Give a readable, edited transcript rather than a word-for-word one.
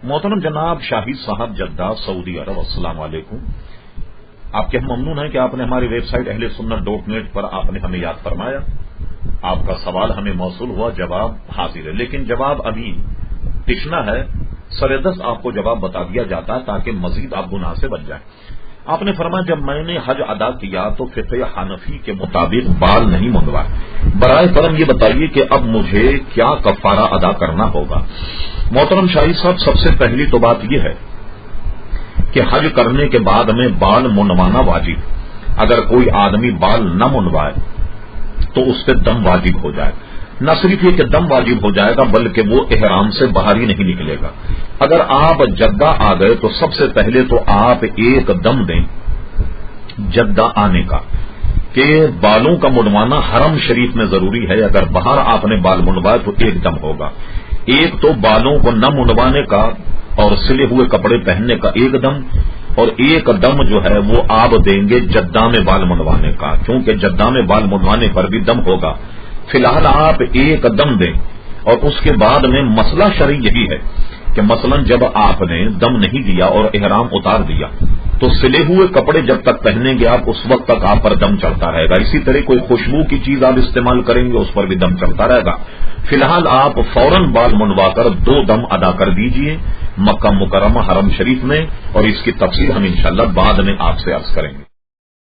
محترم جناب شاہد صاحب جدہ سعودی عرب، السلام علیکم۔ آپ کے ہم ممنون ہیں کہ آپ نے ہماری ویب سائٹ اہلسنت.نیٹ پر آپ نے ہمیں یاد فرمایا، آپ کا سوال ہمیں موصول ہوا، جواب حاضر ہے، لیکن جواب ابھی تشنا ہے، سردست آپ کو جواب بتا دیا جاتا ہے تاکہ مزید آپ گناہ سے بچ جائیں۔ آپ نے فرمایا جب میں نے حج ادا کیا تو فقہ حنفی کے مطابق بال نہیں منڈوائے، برائے کرم یہ بتائیے کہ اب مجھے کیا کفارہ ادا کرنا ہوگا؟ محترم شاہد صاحب، سب سے پہلی تو بات یہ ہے کہ حج کرنے کے بعد میں بال منڈوانا واجب، اگر کوئی آدمی بال نہ منڈوائے تو اس پہ دم واجب ہو جائے، نہ صرف یہ کہ دم واجب ہو جائے گا بلکہ وہ احرام سے باہر ہی نہیں نکلے گا۔ اگر آپ جدہ آ گئے تو سب سے پہلے تو آپ ایک دم دیں جدہ آنے کا، کہ بالوں کا منڈوانا حرم شریف میں ضروری ہے، اگر باہر آپ نے بال منڈوائے تو ایک دم ہوگا۔ ایک تو بالوں کو نہ منڈوانے کا اور سلے ہوئے کپڑے پہننے کا ایک دم، اور ایک دم جو ہے وہ آپ دیں گے جدہ میں بال منڈوانے کا، کیونکہ جدہ میں بال منڈوانے پر بھی دم ہوگا۔ فی الحال آپ ایک دم دیں، اور اس کے بعد میں مسئلہ شرعی یہی ہے کہ مثلا جب آپ نے دم نہیں دیا اور احرام اتار دیا تو سلے ہوئے کپڑے جب تک پہنیں گے آپ اس وقت تک آپ پر دم چڑھتا رہے گا، اسی طرح کوئی خوشبو کی چیز آپ استعمال کریں گے اس پر بھی دم چڑھتا رہے گا۔ فی الحال آپ فوراً بال منڈوا کر 2 دم ادا کر دیجئے مکہ مکرمہ حرم شریف میں، اور اس کی تفصیل ہم انشاءاللہ بعد میں آپ سے عرض کریں گے۔